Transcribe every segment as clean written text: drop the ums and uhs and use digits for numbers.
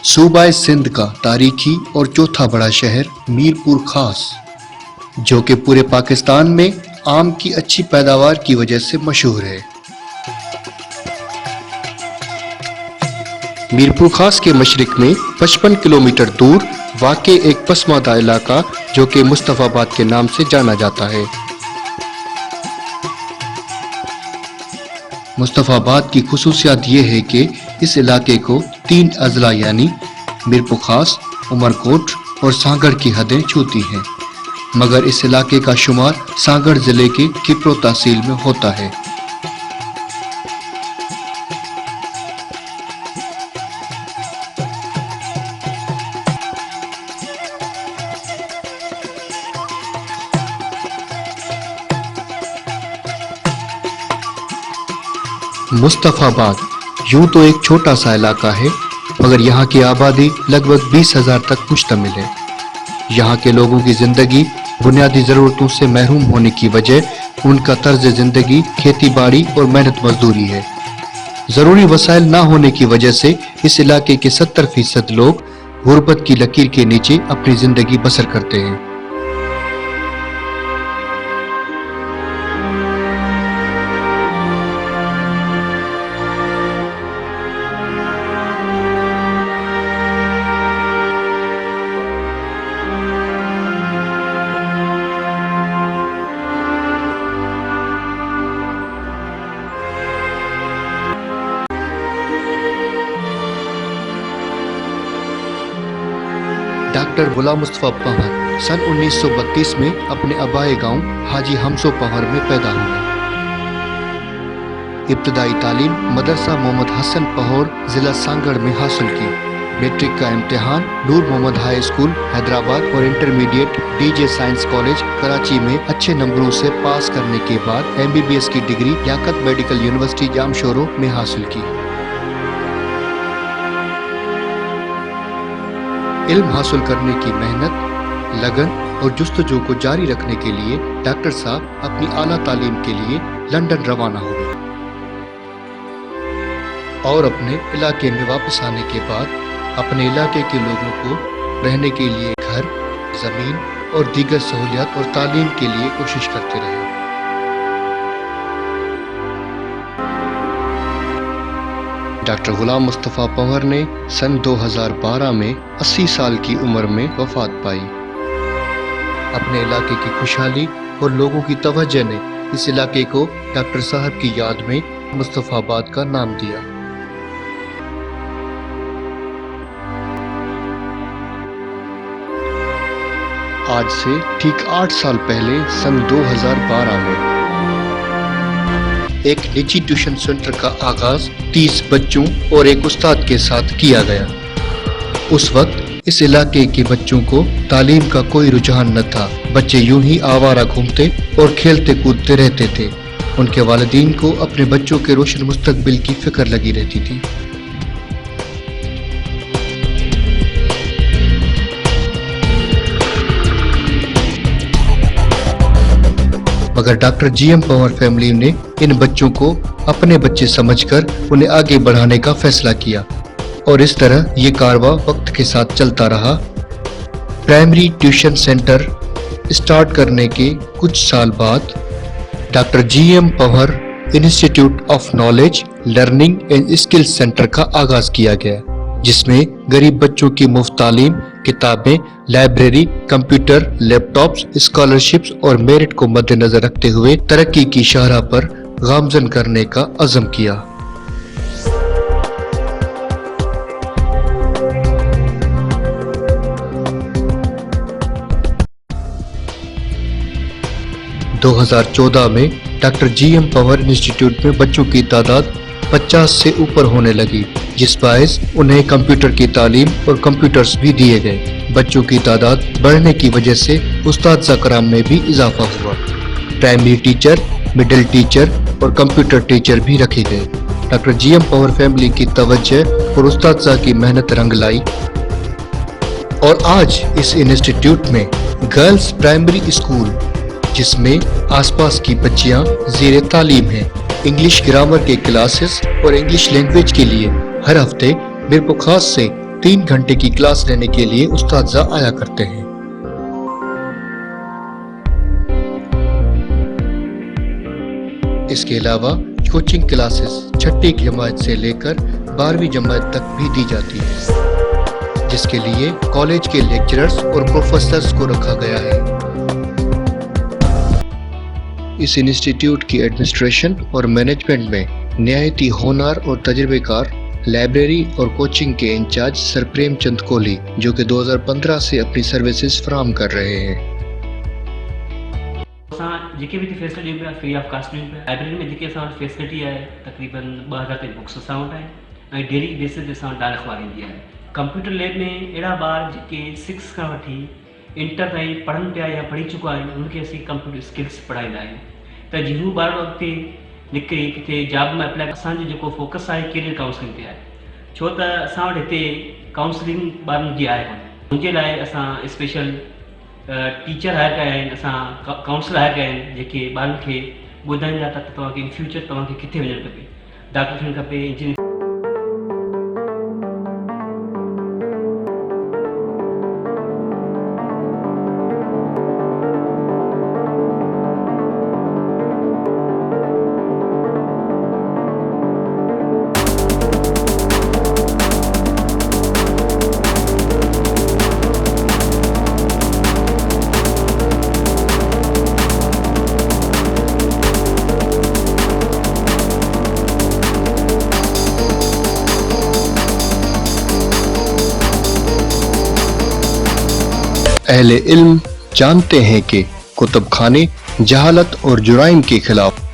सूबाए सिंध का तारीखी और चौथा बड़ा शहर मीरपुर खास, जो कि पूरे पाकिस्तान में आम की अच्छी पैदावार की वजह से मशहूर है। मीरपुर खास के मशरिक में 55 किलोमीटर दूर वाक़े एक पसमानदा इलाका जो कि मुस्तफ़ाबाद के नाम से जाना जाता है। मुस्तफ़ाबाद की खुसूसियत ये है कि इस इलाके को 3 अजला यानी मीरपुर खास, उमरकोट और सांगड़ की हदें छूती हैं, मगर इस इलाके का शुमार सांगड़ जिले के किप्रो तहसील में होता है। मुस्तफ़ाबाद यूं तो एक छोटा सा इलाका है, मगर यहाँ की आबादी लगभग 20,000 तक मुश्तमिल है। यहाँ के लोगों की ज़िंदगी बुनियादी ज़रूरतों से महरूम होने की वजह उनका तर्ज ज़िंदगी खेती बाड़ी और मेहनत मजदूरी है। ज़रूरी वसाइल ना होने की वजह से इस इलाके के 70% लोग गुर्बत की लकीर के नीचे अपनी ज़िंदगी बसर करते हैं। डॉक्टर गुलाम मुस्तफा पंवर सन 1932 में अपने आबाए गांव हाजी हमसो पंवर में पैदा हुए। इब्तदाई तालीम मदरसा मोहम्मद हसन पहौर जिला सांगड़ में हासिल की। मैट्रिक का इम्तिहान नूर मोहम्मद हाई स्कूल हैदराबाद और intermediate DJ science college Karachi में अच्छे नंबरों से पास करने के बाद MBBS की degree Liaquat medical university Jamshoro में हासिल की। इल्म हासिल करने की मेहनत, लगन और जुस्तजू को जारी रखने के लिए डॉक्टर साहब अपनी आला तालीम के लिए लंदन रवाना हुए और अपने इलाके में वापस आने के बाद अपने इलाके के लोगों को रहने के लिए घर, जमीन और दीगर सहूलियत और तालीम के लिए कोशिश करते रहे। डॉक्टर गुलाम मुस्तफा पंवर ने सन 2012 में 80 साल की उम्र में वफात पाई। अपने इलाके की खुशहाली और लोगों की तवज्जो ने इस इलाके को डॉक्टर साहब की याद में मुस्तफाबाद का नाम दिया। आज से ठीक 8 साल पहले सन 2012 में एक निजी ट्यूशन सेंटर का आगाज 30 बच्चों और एक उस्ताद के साथ किया गया। उस वक्त इस इलाके के बच्चों को तालीम का कोई रुझान न था। बच्चे यूं ही आवारा घूमते और खेलते कूदते रहते थे। उनके वालिदीन को अपने बच्चों के रोशन मुस्तकबिल की फिक्र लगी रहती थी। मगर डॉक्टर GM पंवर फैमिली ने इन बच्चों को अपने बच्चे समझकर उन्हें आगे बढ़ाने का फैसला किया और इस तरह ये कारवां वक्त के साथ चलता रहा। प्राइमरी ट्यूशन सेंटर स्टार्ट करने के कुछ साल बाद doctor GM Panwar institute of knowledge, learning and skill centre का आगाज किया गया, जिसमें गरीब बच्चों की मुफ्त तालीम, किताबें, लाइब्रेरी, कंप्यूटर, लैपटॉप्स, स्कॉलरशिप्स और मेरिट को मद्देनजर रखते हुए तरक्की की शाहराह पर गामजन करने का अज़म किया। – 2014 में डॉक्टर GM पंवर इंस्टीट्यूट में बच्चों की तादाद 50 से ऊपर होने लगी, जिस बायस उन्हें कंप्यूटर की तालीम और कंप्यूटर्स भी दिए गए। बच्चों की तादाद बढ़ने की वजह से उस्ताद कराम में भी इजाफा हुआ। प्राइमरी टीचर, मिडिल टीचर और कंप्यूटर टीचर भी रखे गए। डॉक्टर GM पंवर फैमिली की तवज्जो और उस्ताद की मेहनत रंग लाई और आज इस इंस्टीट्यूट में गर्ल्स प्राइमरी स्कूल, जिसमें आसपास की बच्चियां ज़ेरे तालीम हैं, इंग्लिश ग्रामर के क्लासेस और इंग्लिश लैंग्वेज के लिए हर हफ्ते मीरपुर खास से 3 घंटे की क्लास लेने के लिए उस्ताद आया करते हैं। इसके अलावा कोचिंग क्लासेस छठी जमात से लेकर 12वीं जमात तक भी दी जाती है, जिसके लिए कॉलेज के लेक्चरर्स और प्रोफेसर्स को रखा गया है। इस इंस्टीट्यूट की एडमिनिस्ट्रेशन और मैनेजमेंट में निहायती होनहार और तजुर्बेकार लाइब्रेरी और कोचिंग के इंचार्ज सर प्रेमचंद कोहली, जो कि 2015 से अपनी सर्विसेज फराहम कर रहे हैं। जेके भी फैसिलिटी में फ्री ऑफ कॉस्ट में लाइब्रेरी में जेके असां वटि फैसिलिटी आहे तक़रीबन 2000 ताईं बुक्स असां वटि आहिनि ऐं डेली बेसिस ते असां वटि डाल अख़बार ईंदी आहे। कंप्यूटर लैब में अहिड़ा ॿार जेके 6 खां वठी इंटर ताईं पढ़नि पिया या पढ़ी चुका आहिनि उनखे असीं कंप्यूटर स्किल्स पढ़ाईंदा आहियूं त जीअं हू ॿार अॻिते निकिरी किथे जॉब में अप्लाई। असांजो जेको फोकस आहे कैरियर काउंसलिंग ते आहे, छो त असां वटि हिते काउंसलिंग ॿारनि जी आहे कोन। मुंहिंजे लाइ असां स्पेशल टीचर हायर कया आहिनि, असां काउंसलर हायर कया आहिनि जेके ॿारनि खे ॿुधाईंदा त तव्हांखे इन फ्यूचर तव्हांखे किथे वञणु खपे, डॉक्टर थियणु खपे, इंजीनियर। अहले इल्म जानते हैं कि कुतुब खाने जहालत और जुराइम के खिलाफ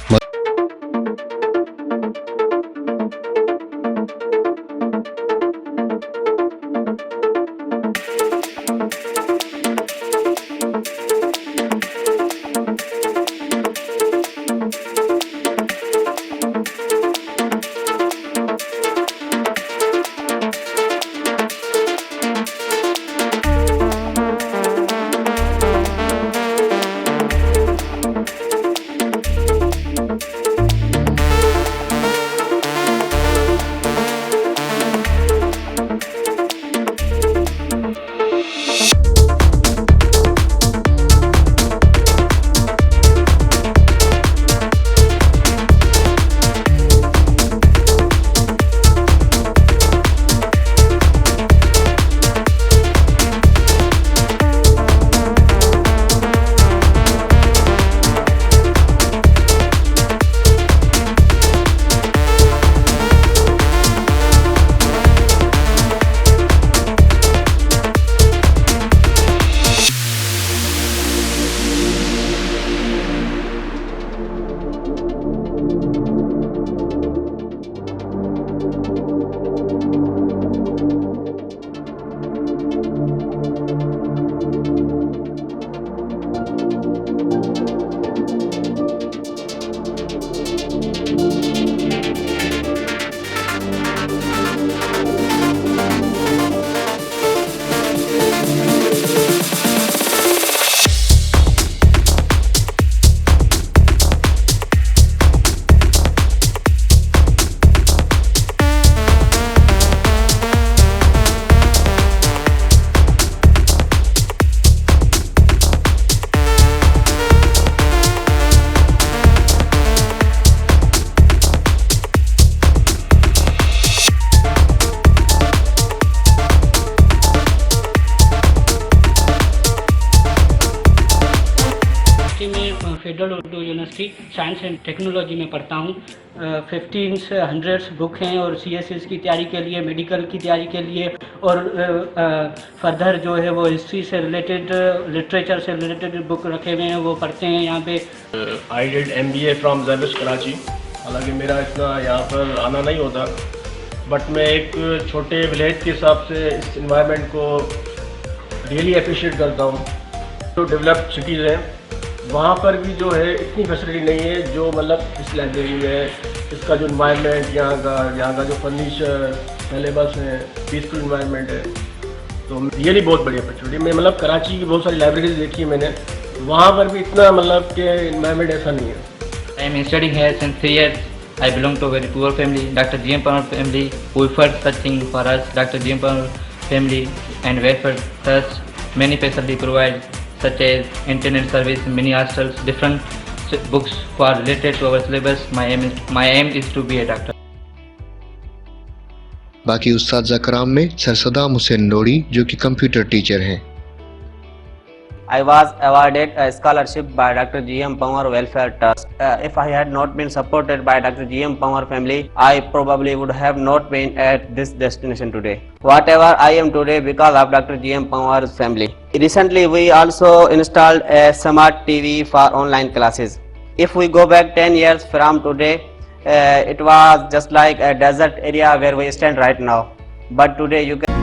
federal Urdu university science and technology में पढ़ता हूँ। 1500 बुक हैं और CSS की तैयारी के लिए, मेडिकल की तैयारी के लिए और फर्दर जो है वो हिस्ट्री से रिलेटेड, लिटरेचर से रिलेटेड बुक रखे हुए हैं, वो पढ़ते हैं यहाँ पे। आई डिड MBA फ्रॉम ज़ैविश कराची। हालांकि मेरा इतना यहाँ पर आना नहीं होता, बट मैं एक छोटे विलेज के हिसाब से इस इन्वायरमेंट को रियली अप्रिशिएट करता हूँ। जो डेवलप्ड सिटीज़ हैं वहाँ पर भी जो है इतनी फैसिलिटी नहीं है जो मतलब इस लाइब्रेरी में। इसका जो इन्वायरमेंट यहाँ का जो फर्नीचर, सिलेबस है, पीसफुल इन्वायरमेंट है, तो रियली बहुत बड़ी अपॉर्चुनिटी। मैं मतलब कराची की बहुत सारी लाइब्रेरीज देखी है मैंने, वहाँ पर भी इतना मतलब कि इन्वायरमेंट ऐसा नहीं है। I am studying here since 3 years. I belong to a very poor family. Dr. G.M. Parmar family preferred such thing for us. Dr. G.M. Parmar family and welfare. Thus, many facilities provided, such as internet service, mini hostels, different books for related to our syllabus. My aim is to be a doctor. बाकी उस्ताद कराम में sir Saddam Hussain नोड़ी जो कि computer teacher हैं। I was awarded a scholarship by Dr. G.M. Panwar Welfare Trust. If I had not been supported by Dr. G.M. Panwar family, I probably would have not been at this destination today. Whatever I am today because of Dr. G.M. Panwar's family. Recently, we also installed a smart TV for online classes. If we go back 10 years from today, it was just like a desert area where we stand right now. But today you can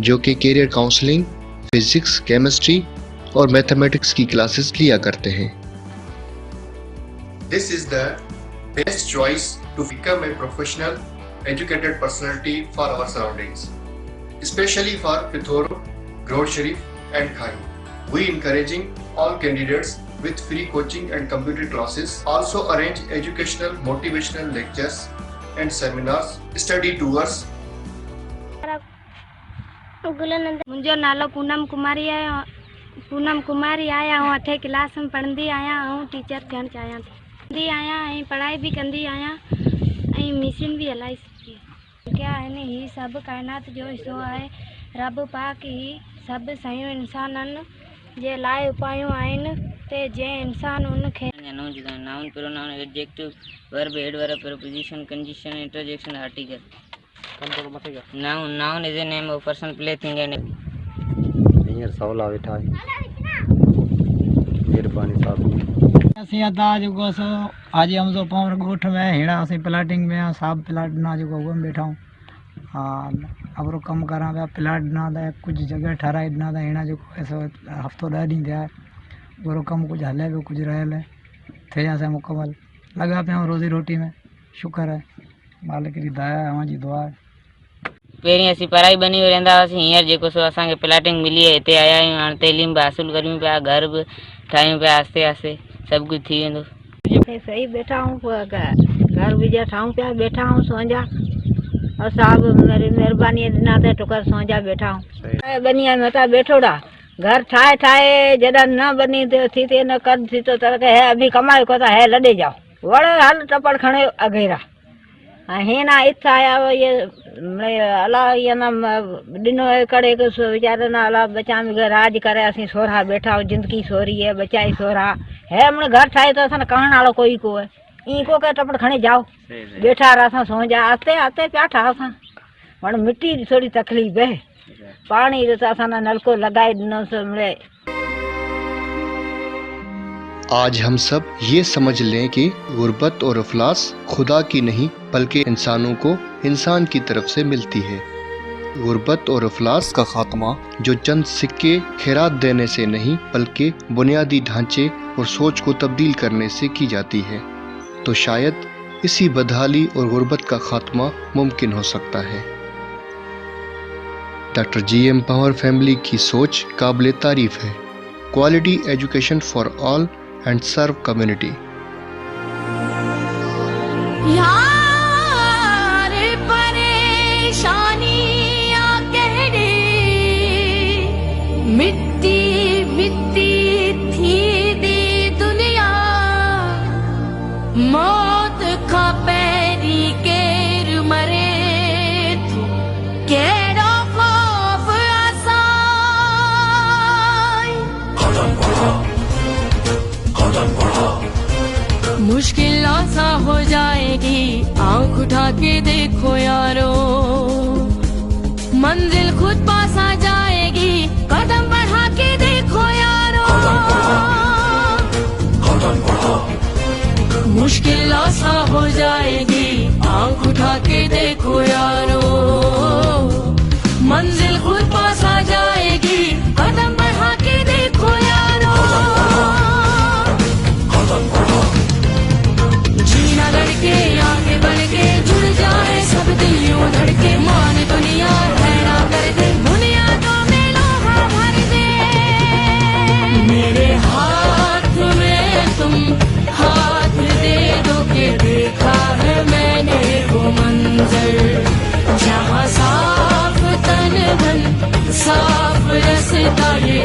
जो कि career counselling, physics, chemistry और mathematics की classes लिया करते हैं। This is the best choice to become a professional, educated personality for our surroundings, especially for Pithoro, Groad Sharif and Khai. We encouraging all candidates with free coaching and computer classes. Also arrange educational, motivational lectures and seminars, study tours. मुंहिंजो नालो पूनम कुमारी आहे। पूनम कुमारी आहियां। ऐं 8th class में पढ़ंदी आहियां ऐं teacher थियणु चाहियां थी ऐं पढ़ाई बि कंदी आहियां ऐं मशीन बि हलाई सिखी आहे। क्या आहिनि ही सभु काइनात जो हिसो आहे। रब पाक ही सभु शयूं इंसाननि जे लाइ उपायूं आहिनि ते जंहिं इंसान उनखे noun pronoun adjective verb adverb preposition condition interjection article. Noun is a name of person, place, thing and हींअर सवला वेठा महिरबानी साहब। असीं अदा जेको सो आज हम जो पावर गोठ में हेड़ा असीं प्लाटिंग में साहब प्लाट ना जो वो में बैठा हूं। हां अबरो कम करा पिया प्लाट ना दा कुछ जगह ठहराई ना दा हेड़ा जो ऐसो हफ्तो 10 दिन दिया वो कम कुछ हले भी कुछ रहले थे से मुकम्मल लगा पे रोजी रोटी में। शुक्र है मालिक की दया है, जी दुआ है। पहिरीं असीं पढ़ाई बनी रहंदा हुआसीं। हींअर जेको सो असांखे प्लाटिंग मिली आहे हिते आया आहियूं। हाणे तइलीम बि हासिलु करियूं पिया, घर बि ठाहियूं पिया। आस्ते आस्ते सभु कुझु थी वेंदो। सही बैठा हूँ घर भी जा ठाऊं पिया बैठा हूँ सोंजा और साहब मेरी मेहरबानी दिना ते टुकर सोंजा बैठा हूँ। बनिया में था बैठोड़ा घर ठाए ठाए जॾा न बनी थी थे न कर थी तो तरह है अभी कमाई को है लड़े जाओ वड़े हल टपड़ खणे अगेरा हे ना इच्छा आया ये अल्लाह ये ना दिनो करे के बेचारे ना अल्लाह बच्चा में राज करे असी सोरा बैठा हो जिंदगी सोरी है बच्चा ही सोरा है हमने घर ठाए तो असन कहण वालो कोई को है ई को के टपड़ खणे जाओ बैठा रहा सो जा आते आते प्याठा असा वण मिट्टी थोड़ी तकलीफ है पानी तो असन नलको लगाए दिनो से मिले। आज हम सब ये समझ लें कि गुर्बत और अफलास खुदा की नहीं बल्कि इंसानों को इंसान की तरफ से मिलती है। गुर्बत और अफलास का खात्मा जो चंद सिक्के खैरात देने से नहीं बल्कि बुनियादी ढांचे और सोच को तब्दील करने से की जाती है। तो शायद इसी बदहाली और गुर्बत का खात्मा मुमकिन हो सकता है। डॉक्टर GM पंवर फैमिली की सोच काबिल तारीफ है। Quality education for all and serve community. यार परेशानियां कहने मिट्टी मिट्टी थी दी दुनिया, मौत का पैरी केर मरे तू केड़ा खौफ आसाई। कदम बढ़ा मुश्किल आसा हो जाएगी, आंख उठा के देखो यारो, मंजिल खुद पास आ जाएगी, कदम बढ़ा के देखो यारो। कदम बढ़ा मुश्किल आसा हो जाएगी, आंख उठा के देखो यारो, मंजिल खुद पास आ जाएगी, कदम बढ़ा के देखो यारो। जीना लड़के आगे बढ़ के जुड़ जाए सब दिल यूं धड़के, मान दुनिया हैरान कर दे, बुनियादों में लोहा भर दे। मेरे हाथ में तुम हाथ दे दो के देखा है मैंने वो मंजर, जहाँ साफ तन धन साफ रास्ता ये